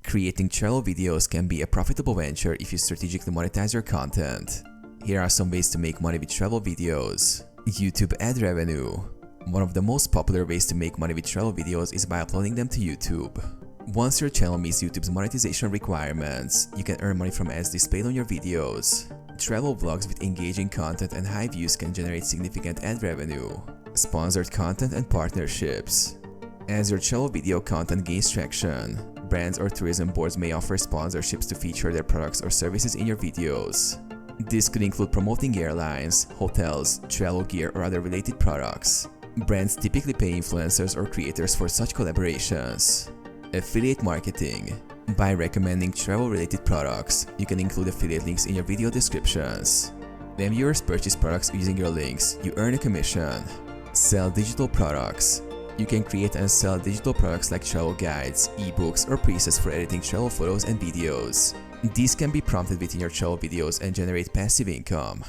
Creating travel videos can be a profitable venture if you strategically monetize your content. Here are some ways to make money with travel videos. YouTube ad revenue. One of the most popular ways to make money with travel videos is by uploading them to YouTube. Once your channel meets YouTube's monetization requirements, you can earn money from ads displayed on your videos. Travel vlogs with engaging content and high views can generate significant ad revenue. Sponsored content and partnerships. As your travel video content gains traction, brands or tourism boards may offer sponsorships to feature their products or services in your videos. This could include promoting airlines, hotels, travel gear, or other related products. Brands typically pay influencers or creators for such collaborations. Affiliate marketing. By recommending travel-related products, you can include affiliate links in your video descriptions. When viewers purchase products using your links, you earn a commission. Sell digital products. You can create and sell digital products like travel guides, ebooks, or presets for editing travel photos and videos. These can be prompted within your travel videos and generate passive income.